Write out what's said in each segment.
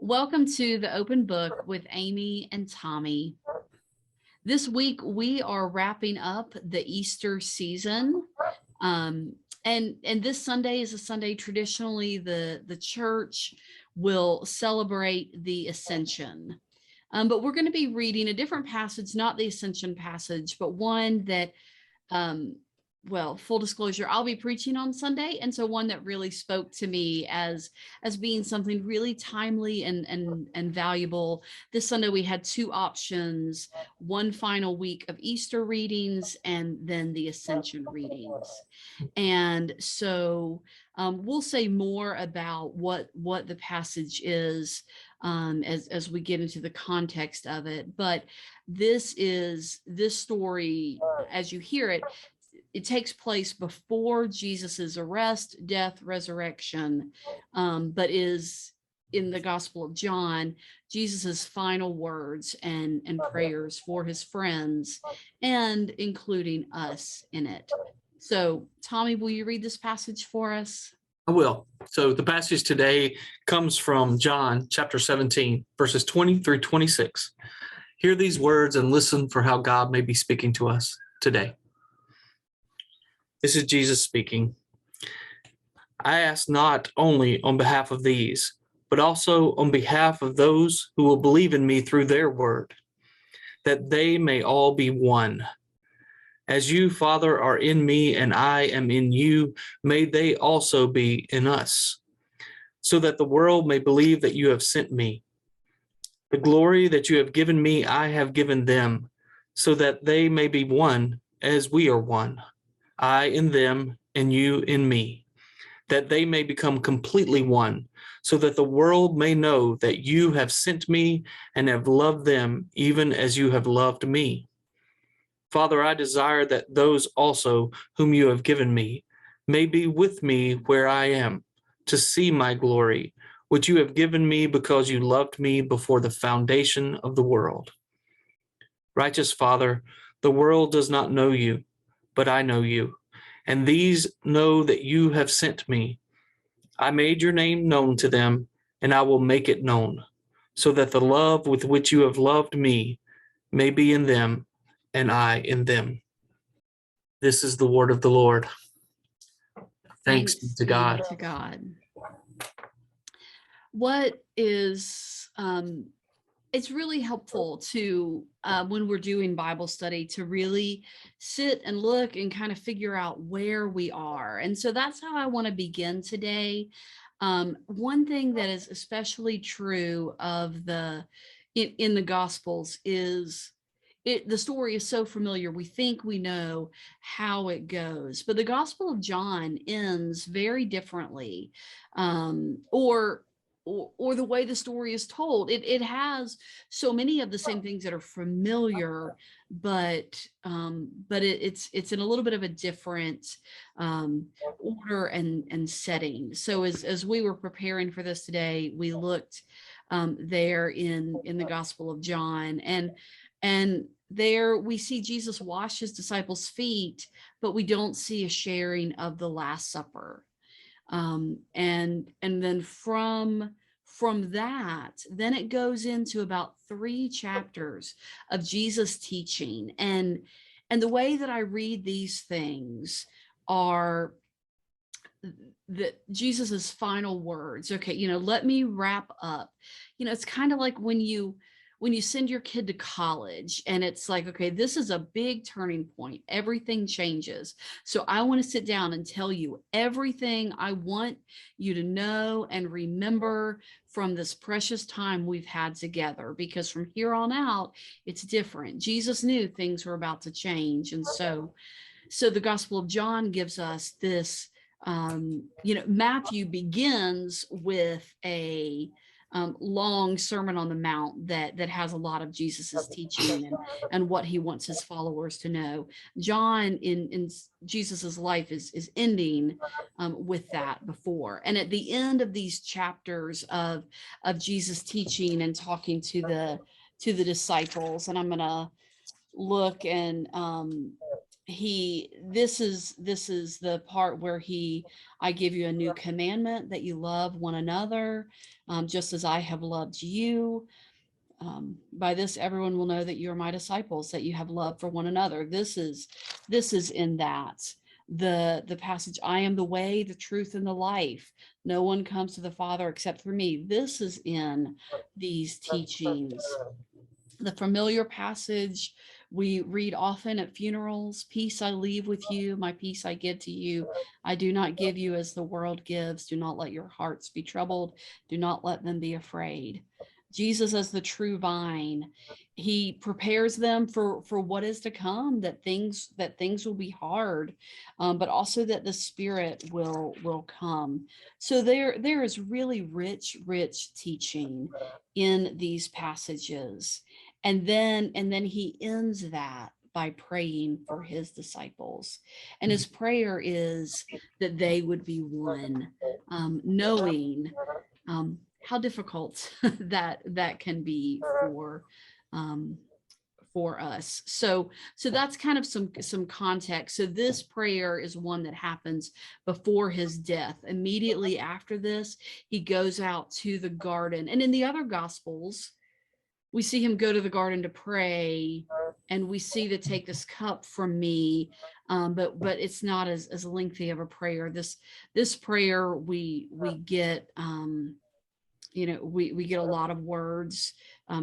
Welcome to the Open Book with Amy and Tommy. This week we are wrapping up the Easter season. And this Sunday is a Sunday traditionally the church will celebrate the Ascension. But we're going to be reading a different passage, not the Ascension passage, but one that well, full disclosure, I'll be preaching on Sunday, and so one that really spoke to me as being something really timely and valuable. This Sunday we had two options: one final week of Easter readings, and then the Ascension readings. And so we'll say more about what the passage is as we get into the context of it. But this story, as you hear it, it takes place before Jesus's arrest, death, resurrection, but is in the Gospel of John, Jesus's final words and prayers for his friends, and including us in it. So, Tommy, will you read this passage for us? I will. So the passage today comes from John chapter 17, verses 20 through 26. Hear these words and listen for how God may be speaking to us today. This is Jesus speaking. I ask not only on behalf of these, but also on behalf of those who will believe in me through their word, that they may all be one. As you, Father, are in me and I am in you, may they also be in us, so that the world may believe that you have sent me. The glory that you have given me, I have given them, so that they may be one as we are one. I in them and you in me, that they may become completely one, so that the world may know that you have sent me and have loved them even as you have loved me. Father, I desire that those also whom you have given me may be with me where I am, to see my glory, which you have given me because you loved me before the foundation of the world. Righteous Father, the world does not know you, but I know you, and these know that you have sent me. I made your name known to them, and I will make it known, so that the love with which you have loved me may be in them, and I in them. This is the word of the Lord. Thanks be to God. What is it's really helpful to when we're doing Bible study to really sit and look and kind of figure out where we are. And so that's how I want to begin today. One thing that is especially true of in the Gospels is the story is so familiar. We think we know how it goes, but the Gospel of John ends very differently, or the way the story is told. It has so many of the same things that are familiar, but it's in a little bit of a different order and setting. So as we were preparing for this today, we looked there in the Gospel of John, and there we see Jesus wash his disciples' feet, but we don't see a sharing of the Last Supper. And then from that, then it goes into about 3 chapters of Jesus teaching. And the way that I read these things are Jesus's final words. Okay, let me wrap up. It's kind of like when you send your kid to college and it's like, okay, this is a big turning point. Everything changes. So I want to sit down and tell you everything I want you to know and remember from this precious time we've had together, because from here on out, it's different. Jesus knew things were about to change. And so the Gospel of John gives us this, Matthew begins with a long Sermon on the Mount that has a lot of Jesus's teaching and what he wants his followers to know. John in Jesus's life is ending with that before. And at the end of these chapters of Jesus teaching and talking to the disciples, and I'm going to look and this is the part where I give you a new commandment, that you love one another, just as I have loved you. By this everyone will know that you are my disciples, that you have love for one another. This is in that the passage, I am the way, the truth, and the life. No one comes to the Father except through me. This is in these teachings. The familiar passage we read often at funerals: peace I leave with you, my peace I give to you. I do not give you as the world gives. Do not let your hearts be troubled. Do not let them be afraid. Jesus as the true vine, he prepares them for what is to come, that things will be hard, but also that the Spirit will come. So there is really rich teaching in these passages. And then he ends that by praying for his disciples. And his prayer is that they would be one, knowing how difficult that can be for us. So that's kind of some context. So this prayer is one that happens before his death. Immediately after this, he goes out to the garden. And in the other gospels, we see him go to the garden to pray, and we see to take this cup from me, but it's not as lengthy of a prayer. This prayer we get, we get a lot of words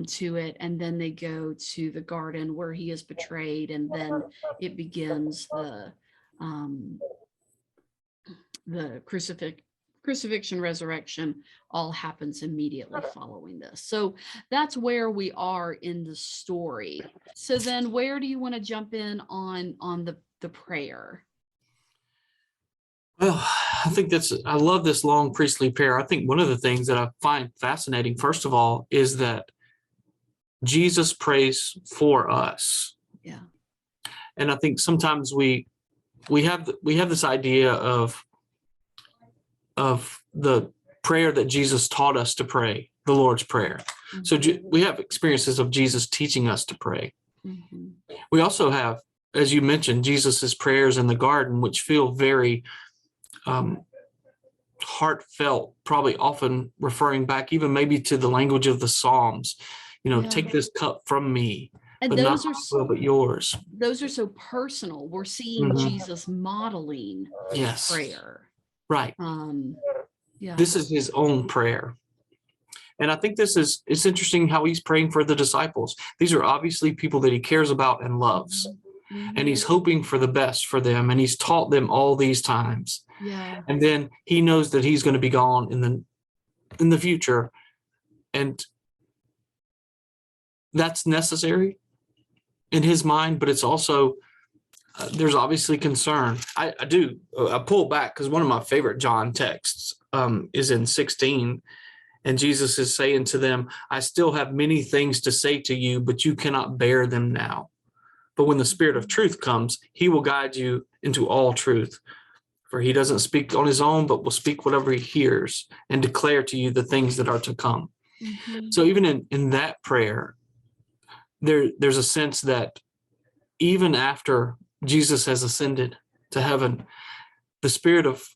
to it, and then they go to the garden where he is betrayed, and then it begins the crucifixion, resurrection, all happens immediately following this. So that's where we are in the story. So then where do you want to jump in on the prayer? Well, I love this long priestly prayer. I think one of the things that I find fascinating, first of all, is that Jesus prays for us. Yeah. And I think sometimes we have this idea of the prayer that Jesus taught us to pray, the Lord's Prayer. Mm-hmm. So we have experiences of Jesus teaching us to pray. Mm-hmm. We also have, as you mentioned, Jesus's prayers in the garden, which feel very heartfelt, probably often referring back even maybe to the language of the Psalms. Take this cup from me, and but those not my will, but yours. Those are so personal. We're seeing mm-hmm. Jesus modeling prayer. Right. This is his own prayer. And I think it's interesting how he's praying for the disciples. These are obviously people that he cares about and loves. Mm-hmm. And he's hoping for the best for them. And he's taught them all these times. Yeah. And then he knows that he's going to be gone in the future. And that's necessary in his mind, but it's also there's obviously concern. I pull back because one of my favorite John texts is in 16, and Jesus is saying to them, I still have many things to say to you, but you cannot bear them now. But when the Spirit of truth comes, he will guide you into all truth. For he doesn't speak on his own, but will speak whatever he hears and declare to you the things that are to come. Mm-hmm. So even in that prayer, there's a sense that even after Jesus has ascended to heaven, the Spirit of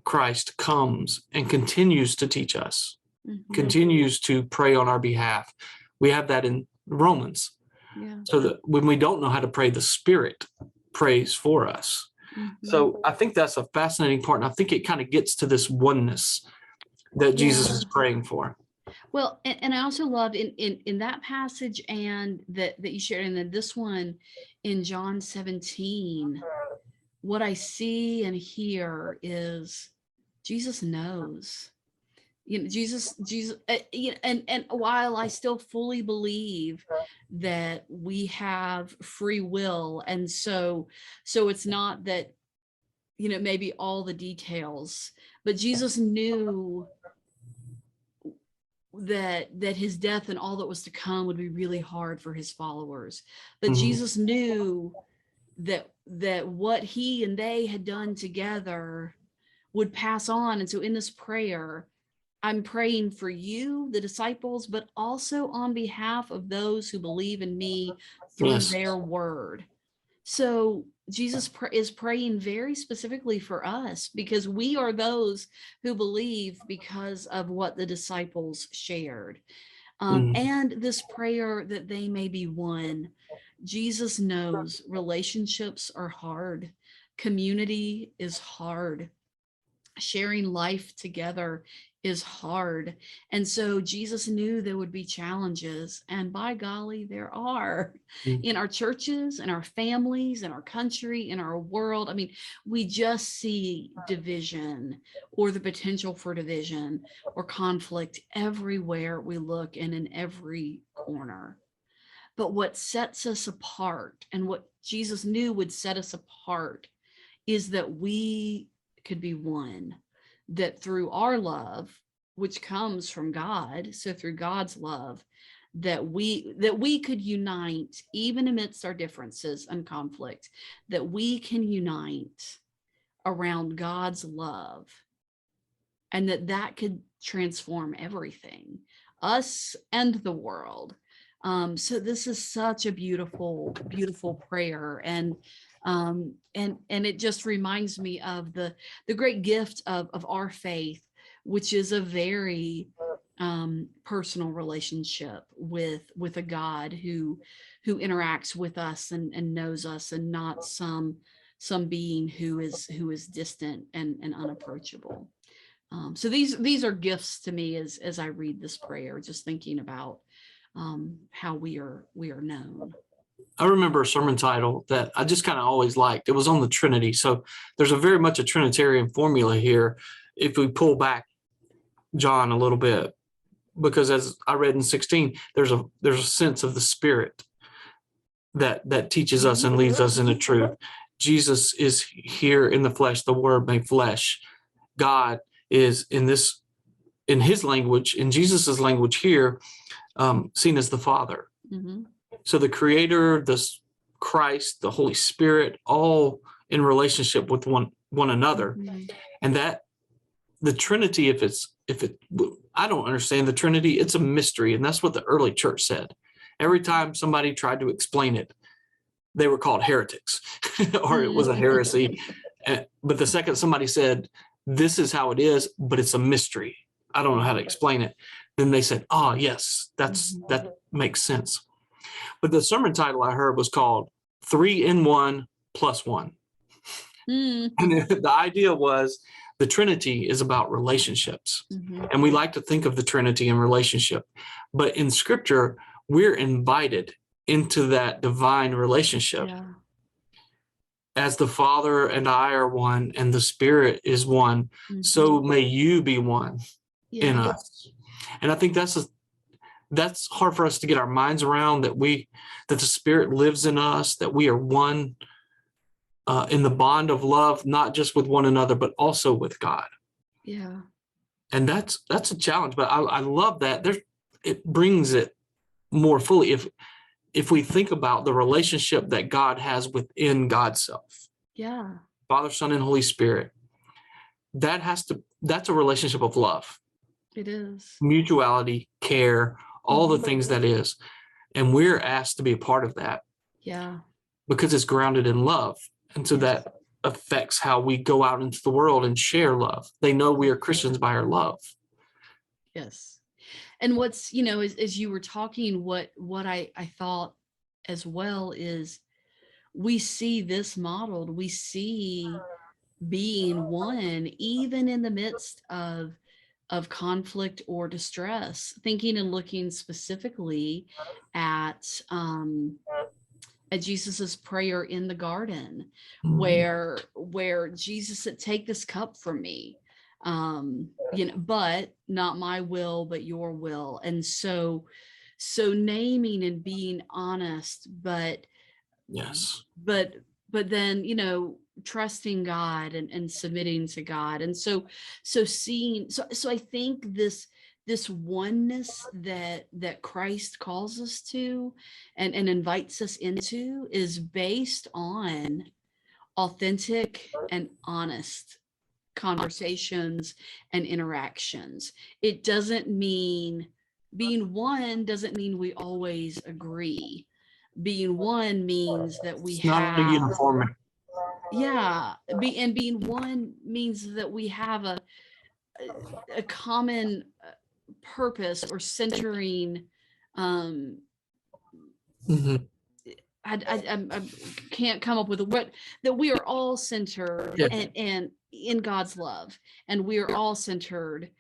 Christ comes and continues to teach us, mm-hmm. continues to pray on our behalf. We have that in Romans. Yeah. So that when we don't know how to pray, the Spirit prays for us. Mm-hmm. So I think that's a fascinating part. And I think it kind of gets to this oneness that Jesus is praying for. Well, and I also love in that passage and that you shared, and then this one in John 17, what I see and hear is Jesus knows. Jesus, and while I still fully believe that we have free will, and so it's not that, maybe all the details, but Jesus knew that his death and all that was to come would be really hard for his followers. But mm-hmm. Jesus knew that what he and they had done together would pass on. And so in this prayer, I'm praying for you, the disciples, but also on behalf of those who believe in me through their word. So Jesus is praying very specifically for us because we are those who believe because of what the disciples shared. Mm, And this prayer that they may be one. Jesus knows relationships are hard. Community is hard. Sharing life together is hard. And so Jesus knew there would be challenges. And by golly, there are mm, in our churches, in our families, in our country, in our world. I mean, we just see division or the potential for division or conflict everywhere we look and in every corner. But what sets us apart and what Jesus knew would set us apart is that we could be one, that through our love, which comes from God, so through God's love, that we could unite even amidst our differences and conflict, that we can unite around God's love, and that could transform everything, us and the world. So this is such a beautiful, beautiful prayer, and it just reminds me of the great gift of our faith, which is a very personal relationship with a God who interacts with us and knows us, and not some being who is distant and unapproachable. So these are gifts to me as I read this prayer, just thinking about how we are known. I remember a sermon title that I just kind of always liked. It was on the Trinity. So there's a very much a Trinitarian formula here if we pull back John a little bit, because as I read in 16, there's a sense of the Spirit that teaches us and leads us into truth. Jesus is here in the flesh, the Word made flesh. God is in his language, in Jesus's language here, seen as the Father. Mm-hmm. So the Creator, this Christ, the Holy Spirit, all in relationship with one another. Mm-hmm. And that the Trinity, I don't understand the Trinity, it's a mystery. And that's what the early church said. Every time somebody tried to explain it, they were called heretics or it was a heresy. But the second somebody said, this is how it is, but it's a mystery, I don't know how to explain it, then they said, oh, yes, that makes sense. But the sermon title I heard was called 3 in 1 plus 1. Mm-hmm. And the idea was the Trinity is about relationships. Mm-hmm. And we like to think of the Trinity in relationship. But in Scripture, we're invited into that divine relationship. Yeah. As the Father and I are one and the Spirit is one, Mm-hmm. so may you be one in us. And I think that's hard for us to get our minds around, that the Spirit lives in us, that we are one in the bond of love, not just with one another, but also with God. Yeah. And that's a challenge, but I love that. It brings it more fully if we think about the relationship that God has within God's self. Yeah. Father, Son, and Holy Spirit. That's a relationship of love. It is. Mutuality, care, all the things that is. And we're asked to be a part of that. Yeah. Because it's grounded in love. And so that affects how we go out into the world and share love. They know we are Christians by our love. Yes. And what's, as you were talking, what I thought as well is we see this modeled. We see being one, even in the midst of conflict or distress, thinking and looking specifically at Jesus's prayer in the garden, where Jesus said, take this cup from me, but not my will, but your will. And so naming and being honest, but yes, but then trusting God and submitting to God. And so seeing, so I think this oneness that Christ calls us to and invites us into is based on authentic and honest conversations and interactions. It doesn't mean being one doesn't mean we always agree. being one means that we It's not a have, uniformity. being one means that we have a common purpose or centering. Mm-hmm. I can't come up with what, that we are all centered Yeah. and in God's love, and we are all centered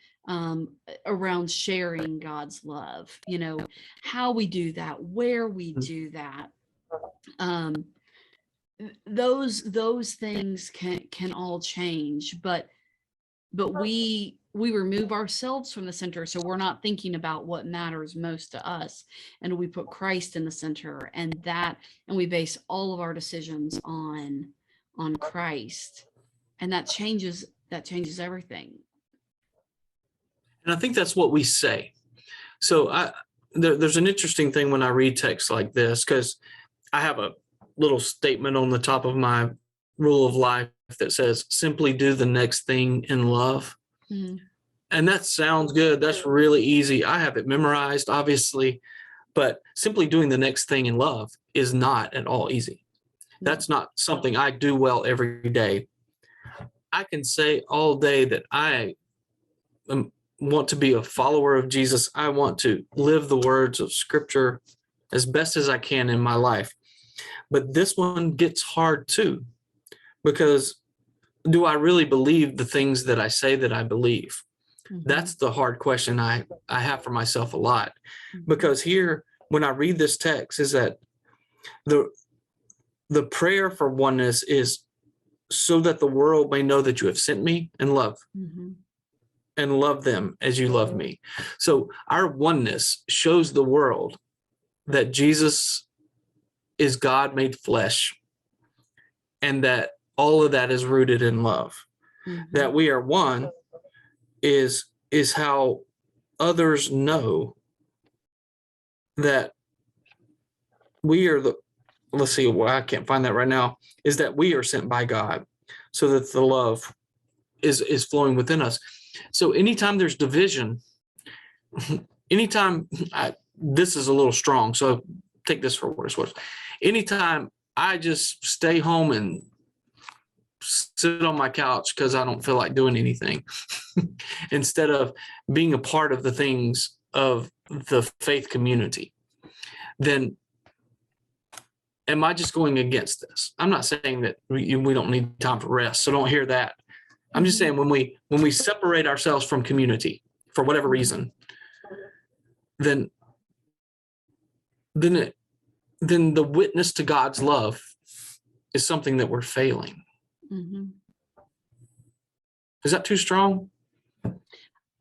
around sharing God's love. You know, how we do that, where we do that. Those things can all change, but we remove ourselves from the center, so we're not thinking about what matters most to us, and we put Christ in the center, and we base all of our decisions on Christ, and that changes everything. And I think that's what we say. So there's an interesting thing when I read texts like this, because I have a little statement on the top of my rule of life that says, simply do the next thing in love. Mm-hmm. And that sounds good. That's really easy. I have it memorized, obviously, but simply doing the next thing in love is not at all easy. That's not something I do well every day. I can say all day that I want to be a follower of Jesus. I want to live the words of Scripture as best as I can in my life. But this one gets hard too, because do I really believe the things that I say that I believe? Mm-hmm. That's the hard question I have for myself a lot, because here, when I read this text, is that the prayer for oneness is so that the world may know that you have sent me and love. Mm-hmm. And love them as you love me. So our oneness shows the world that Jesus is God made flesh, and that all of that is rooted in love. Mm-hmm. That we are one is how others know that we are let's see, well, I can't find that right now, is that we are sent by God, so that the love is flowing within us. So anytime there's division, anytime this is a little strong, so take this for what it's worth. Anytime I just stay home and sit on my couch because I don't feel like doing anything, instead of being a part of the things of the faith community, then am I just going against this? I'm not saying that we don't need time for rest, so don't hear that. I'm just saying when we separate ourselves from community for whatever reason, then the witness to God's love is something that we're failing. Mm-hmm. Is that too strong?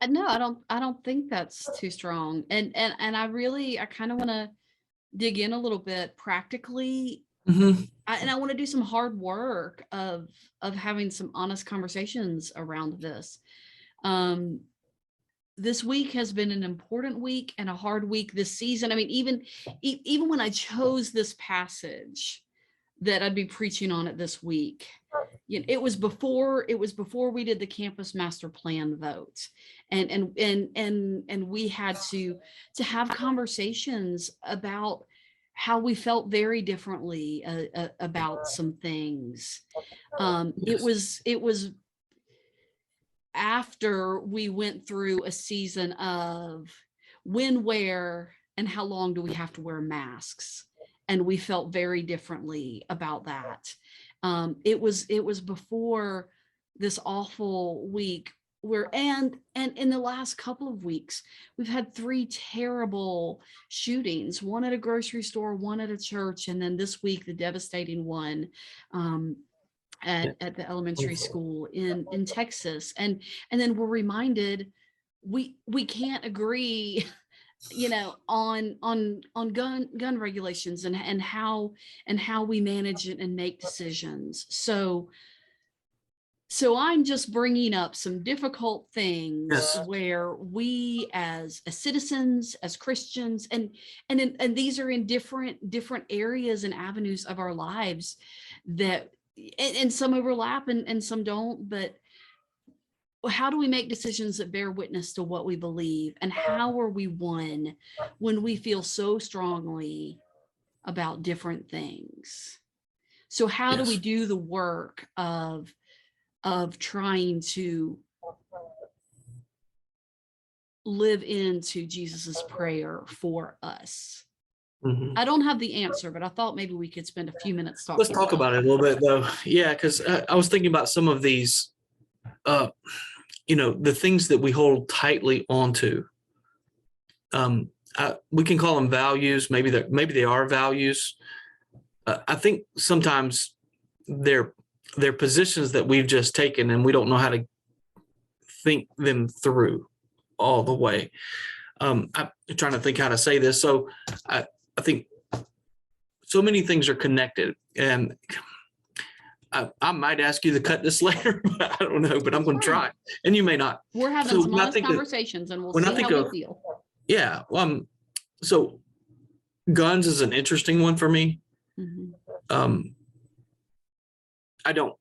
No, I don't think that's too strong. And I kind of want to dig in a little bit practically. Mm-hmm. I want to do some hard work of having some honest conversations around this. This week has been an important week and a hard week this season. I mean, even when I chose this passage that I'd be preaching on it this week, you know, it was before we did the campus master plan vote, and we had to have conversations about how we felt very differently about some things. Yes. It was after we went through a season of when, where, and how long do we have to wear masks, and we felt very differently about that. It was before this awful week where, and in the last couple of weeks, we've had 3 terrible shootings, one at a grocery store, one at a church, and then this week, the devastating one at the elementary school in Texas. And then we're reminded we can't agree, you know, on gun regulations and how we manage it and make decisions. So I'm just bringing up some difficult things. Yes. Where we as citizens, as Christians, and these are in different areas and avenues of our lives that, and some overlap and some don't, but how do we make decisions that bear witness to what we believe, and how are we one when we feel so strongly about different things. So how do we Yes. do the work of trying to live into Jesus's prayer for us? Mhm. I don't have the answer, but I thought maybe we could spend a few minutes Let's talking talk about about it it. a little bit, though. Yeah, because I was thinking about some of these, uh, the things that we hold tightly onto. We can call them values. Maybe they are values. I think sometimes they're positions that we've just taken, and we don't know how to think them through all the way. I'm trying to think how to say this. So I think so many things are connected, and I might ask you to cut this later. I don't know, but I'm That's going to fine. try, and you may not. We're having So some when I honest think of conversations, and we'll when I see think how we of feel. yeah, so guns is an interesting one for me. Mhm. Um, I don't,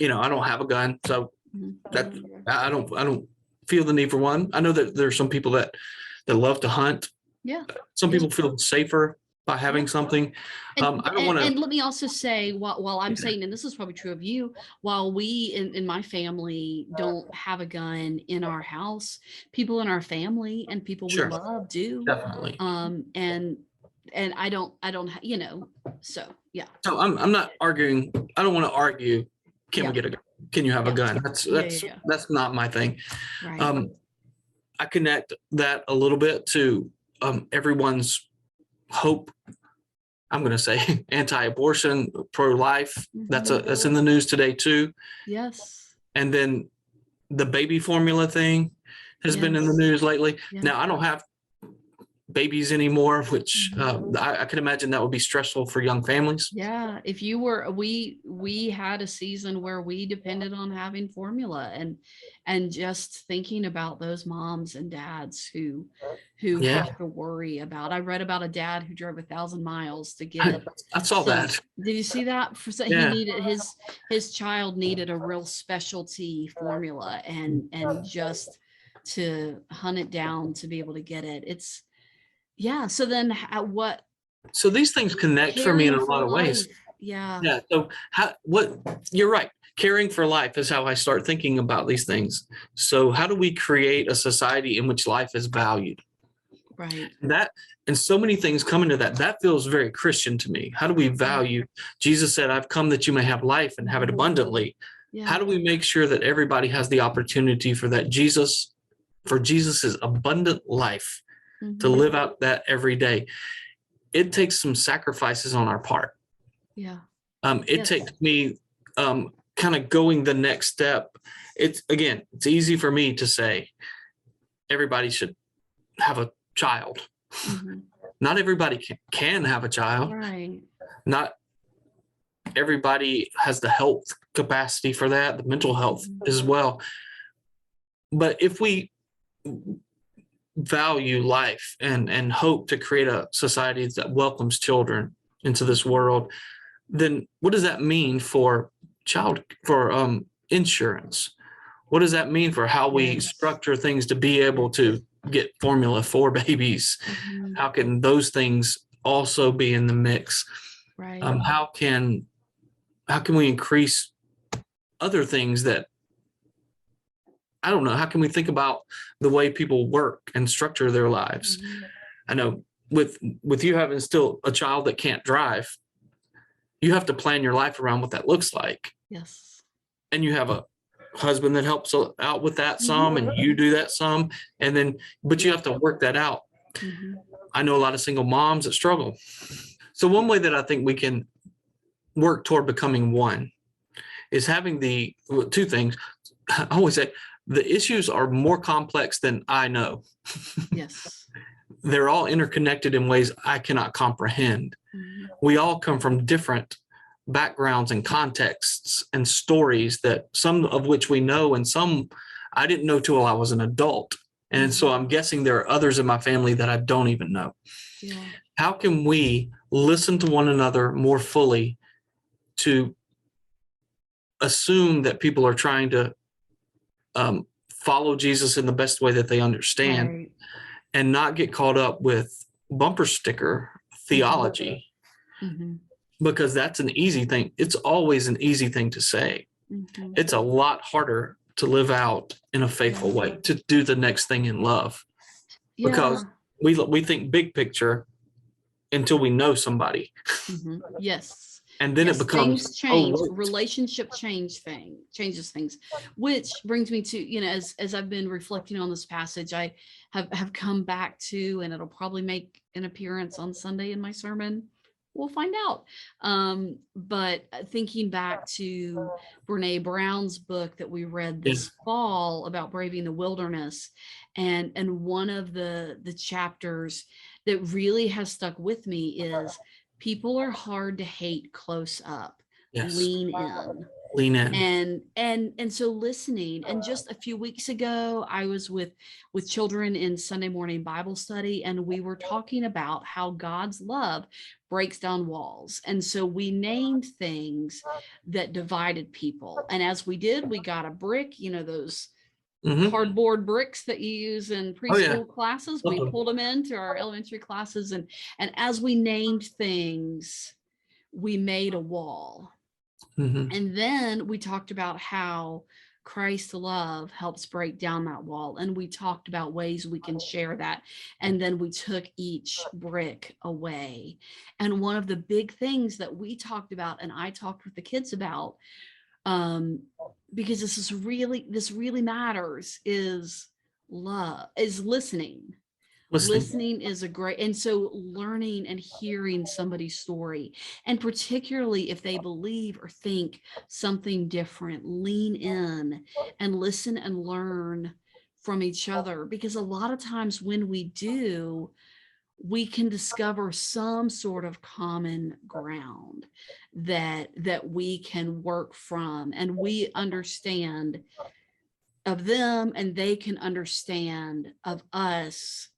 I don't have a gun, so Mhm. that I don't feel the need for one. I know that there's some people that love to hunt. Yeah. Some Yeah. people feel safer by having Yeah. something. And, I don't and, want to. and let me also say, while I'm saying, and this is probably true of you, while we in my family don't have a gun in our house, people in our family and people we Sure, love do. definitely. And I don't, so yeah, So I'm not arguing. I don't want to argue. Can we yeah, get a gun? Can you have a yeah, gun? That's yeah, that's yeah, that's not my thing. right. Um, I connect that a little bit to everyone's hope. I'm going to say anti-abortion, pro-life. Mhm. That's in the news today too. Yes, And then the baby formula thing has been in the yes, news lately. yes. Now I don't have babies anymore, which Mhm. I can imagine that would be stressful for young families. Yeah, if you were, we had a season where we depended on having formula, and just thinking about those moms and dads who Yeah, have to worry about. I read about a dad who drove 1,000 miles to I, get I saw some. that. Did you see that? He Yeah, needed his child needed a real specialty formula, and just to hunt it down to be able to get it. It's yeah. So then, what so these things connect for me in caring a for lot of ways. life? Yeah. Yeah. So you're right. Caring for life is how I start thinking about these things. So how do we create a society in which life is valued? Right. That and so many things come into that. That feels very Christian to me. How do we value? Jesus said, I've come that you may have life and have it abundantly. How Yeah. do we make sure that everybody has the opportunity for that for Jesus's abundant life to Mhm. live out that every day? It takes some sacrifices on our part. Yeah. It Yes. takes me kind of going the next step. It's easy for me to say everybody should have a child. Mhm. Not everybody can have a child. Right. Not everybody has the health capacity for that, the mental health Mhm. as well. But if we value life and hope to create a society that welcomes children into this world, then what does that mean for insurance? What does that mean for how we Yes. structure things to be able to get formula for babies? Mhm. How can those things also be in the mix? Right. How can we increase other things that I don't know? How can we think about the way people work and structure their lives? Mhm. I know with you having still a child that can't drive, you have to plan your life around what that looks like. Yes. And you have a husband that helps out with that Mhm. some, and you do that some, and then but you have to work that out. Mhm. I know a lot of single moms that struggle. So one way that I think we can work toward becoming one is having two things. I always say the issues are more complex than I know. Yes. They're all interconnected in ways I cannot comprehend. Mhm. We all come from different backgrounds and contexts and stories that some of which we know and some I didn't know till I was an adult. And so I'm guessing there are others in my family that I don't even know. Yeah. How can we listen to one another more fully to assume that people are trying to follow Jesus in the best way that they understand Right. and not get caught up with bumper sticker theology, Mhm. because that's an easy thing. It's always an easy thing to say. Mhm. It's a lot harder to live out in a faithful way, to do the next thing in love, because we think big picture until we know somebody. Yes. And then it Yes, becomes, things oh, change. wait. Relationship changes things, which brings me to, as I've been reflecting on this passage, I have come back to, and it'll probably make an appearance on Sunday in my sermon. We'll find out. But thinking back to Brene Brown's book that we read this fall about braving the wilderness, and one of the chapters that really has stuck with me is people are hard to hate close up. Yes. Lean in. And so listening. And just a few weeks ago, I was with children in Sunday morning Bible study, and we were talking about how God's love breaks down walls. And so we named things that divided people. And as we did, we got a brick, those cardboard bricks that you use in preschool classes. We pulled them into our elementary classes, and as we named things, we made a wall. And then we talked about how Christ's love helps break down that wall, and we talked about ways we can share that. And then we took each brick away. And one of the big things that we talked about, and I talked with the kids about, because this really matters, is listening. Listening is a great, and so learning and hearing somebody's story, and particularly if they believe or think something different, lean in and listen and learn from each other, because a lot of times when we do, we can discover some sort of common ground that we can work from, and we understand of them and they can understand of us.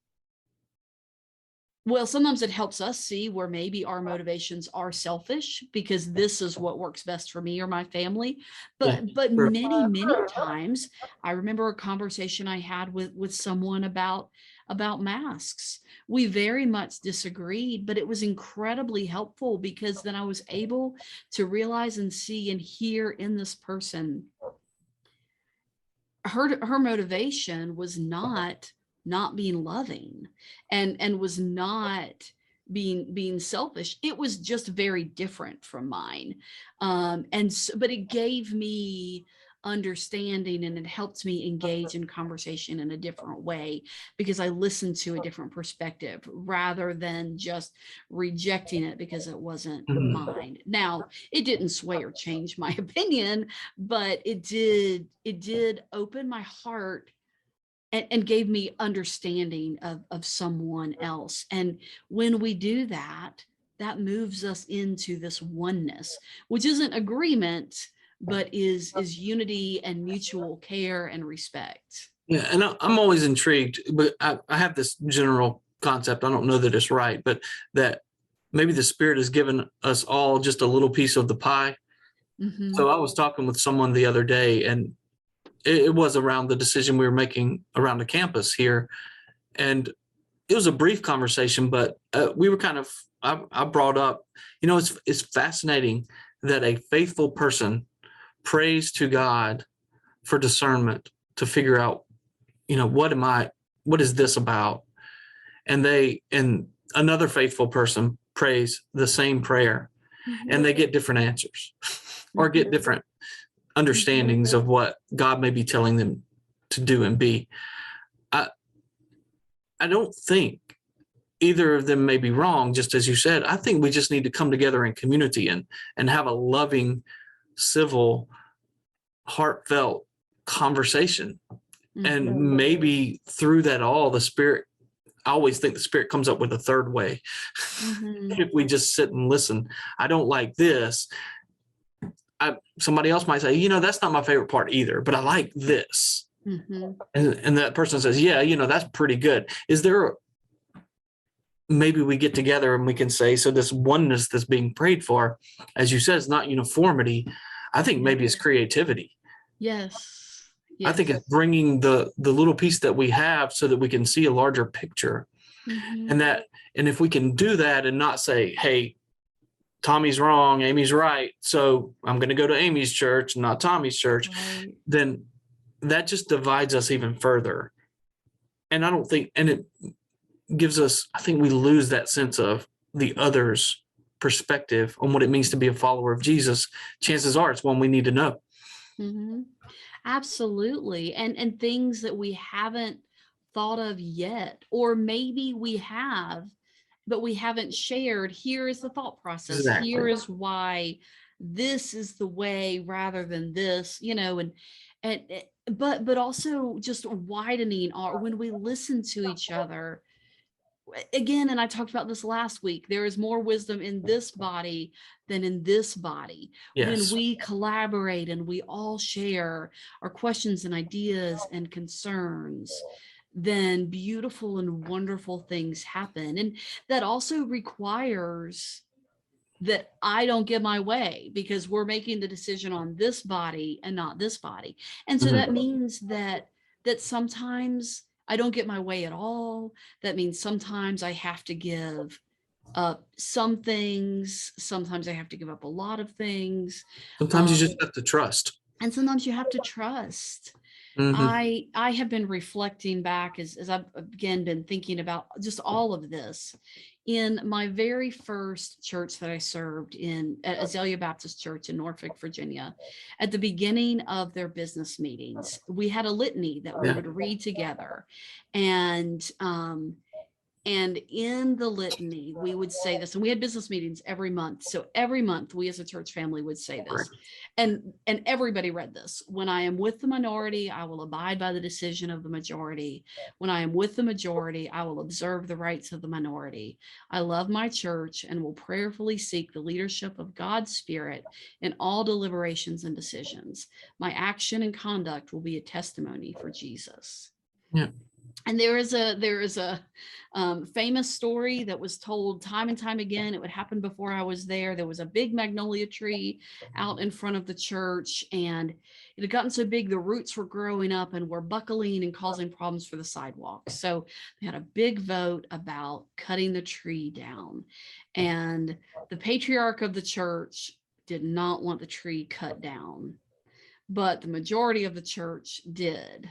Well, sometimes it helps us see where maybe our motivations are selfish, because this is what works best for me or my family. But many times, I remember a conversation I had with someone about masks. We very much disagreed, but it was incredibly helpful, because then I was able to realize and see and hear in this person, her motivation was not being loving, and was not being selfish. It was just very different from mine. And so, but it gave me understanding, and it helped me engage in conversation in a different way, because I listened to a different perspective rather than just rejecting it because it wasn't mine. Now, it didn't sway or change my opinion, but it did open my heart and gave me understanding of someone else. And when we do that, that moves us into this oneness, which isn't agreement, but is unity and mutual care and respect. Yeah, and I'm always intrigued, but I have this general concept. I don't know that it's right, but that maybe the Spirit has given us all just a little piece of the pie. So I was talking with someone the other day, and it was around the decision we were making around the campus here. And it was a brief conversation, but we were kind of, I brought up, it's fascinating that a faithful person prays to God for discernment to figure out, what is this about? And another faithful person prays the same prayer, and they get different answers or get different understandings of what God may be telling them to do and be. I don't think either of them may be wrong, just as you said. I think we just need to come together in community and have a loving, civil, heartfelt conversation. And maybe through that all, the Spirit, I always think the Spirit comes up with a third way. If we just sit and listen. I don't like this. Somebody else might say, that's not my favorite part either, but I like this. And that person says, yeah, that's pretty good. Is there, maybe we get together and we can say, so this oneness that's being prayed for, as you said, is not uniformity. I think maybe it's creativity. Yes. I think it's bringing the little piece that we have so that we can see a larger picture. Mhm. And if we can do that and not say, hey, Tommy's wrong, Amy's right, so I'm going to go to Amy's church, not Tommy's church, Right. then that just divides us even further. And I don't think, and it gives us, I think we lose that sense of the other's perspective on what it means to be a follower of Jesus. Chances are it's one we need to know. Mhm. Absolutely. And things that we haven't thought of yet, or maybe we have, but we haven't shared. Here is the thought process. Exactly. Here is why this is the way rather than this, and but also just widening our when we listen to each other again. And I talked about this last week, there is more wisdom in this body than in this body. When Yes. we collaborate and we all share our questions and ideas and concerns, then beautiful and wonderful things happen. And that also requires that I don't get my way, because we're making the decision on this body and not this body. And so that Mhm. means that sometimes I don't get my way at all. That means sometimes I have to give up some things. Sometimes I have to give up a lot of things. Sometimes you Um, just have to trust. and sometimes you have to trust. Mhm. I have been reflecting back as I've again been thinking about just all of this. In my very first church that I served in, at Azalea Baptist Church in Norfolk, Virginia, at the beginning of their business meetings, we had a litany that we Yeah. would read together. And in the litany, we would say this, and we had business meetings every month. So every month we as a church family would say this. And everybody read this. When I am with the minority, I will abide by the decision of the majority. When I am with the majority, I will observe the rights of the minority. I love my church and will prayerfully seek the leadership of God's Spirit in all deliberations and decisions. My action and conduct will be a testimony for Jesus. Yeah. And there is a famous story that was told time and time again. It would happen before I was there. There was a big magnolia tree out in front of the church, and it had gotten so big the roots were growing up and were buckling and causing problems for the sidewalk. So they had a big vote about cutting the tree down, and the patriarch of the church did not want the tree cut down, but the majority of the church did.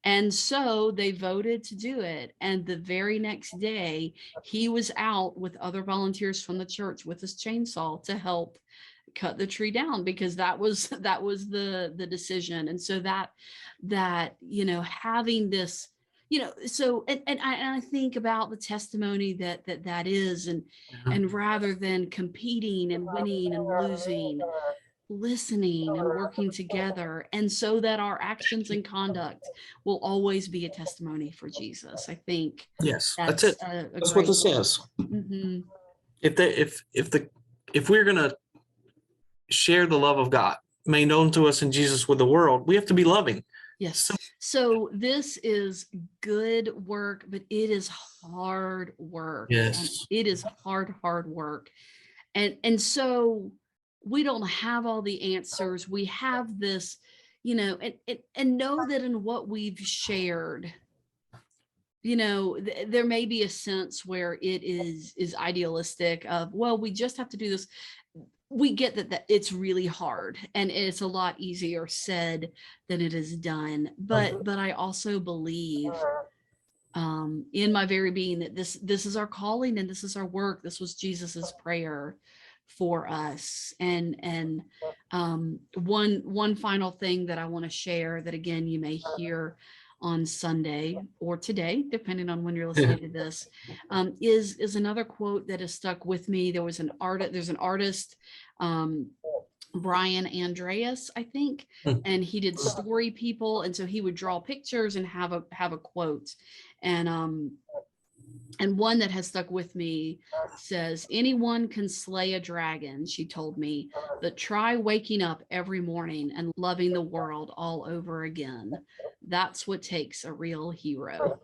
And so they voted to do it. And the very next day, he was out with other volunteers from the church with his chainsaw to help cut the tree down, because that was the decision. And so that having this, so and I think about the testimony that is, and rather than competing and winning and losing, listening and working together, and so that our actions and conduct will always be a testimony for Jesus. I think Yes, that's that's it. a That's what great this thing. says. Hmm. If we're gonna share the love of God made known to us in Jesus with the world, we have to be loving. Yes. So So this is good work, but it is hard work. And yes. it is hard work. And so we don't have all the answers. We have this, and know that in what we've shared, there may be a sense where it is idealistic of, well, we just have to do this. We get that it's really hard, and it's a lot easier said than it is done. But I also believe, in my very being, that this is our calling and this is our work. This was Jesus's prayer for us. And one final thing that I want to share, that again you may hear on Sunday or today, depending on when you're listening to this, is another quote that has stuck with me. There's an artist, um, Brian Andreas, I think, and he did story people, and so he would draw pictures and have a quote, and one that has stuck with me says, anyone can slay a dragon, she told me, but try waking up every morning and loving the world all over again. That's what takes a real hero.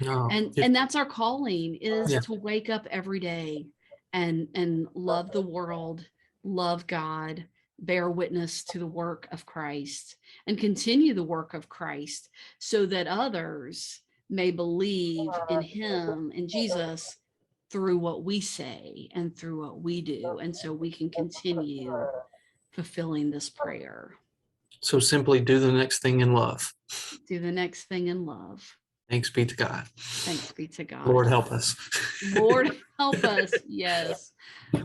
Oh, And that's our calling, is yeah. to wake up every day and love the world, love God, bear witness to the work of Christ, and continue the work of Christ, so that others may believe in him, in Jesus, through what we say and through what we do. And so we can continue fulfilling this prayer. So simply do the next thing in love. Do the next thing in love. Thanks be to God. Thanks be to God. Lord, help us. Lord, help us. Yes.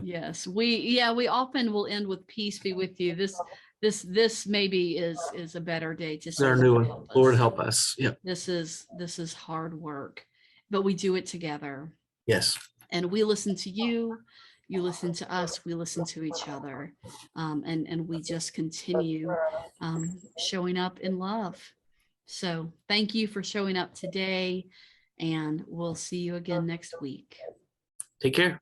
Yes. We often will end with peace be with you. This maybe is a better day to say, Our new one. Lord, help us. Yep. This is hard work, but we do it together. Yes. And we listen to you. You listen to us. We listen to each other. And we just continue showing up in love. So thank you for showing up today. And we'll see you again next week. Take care.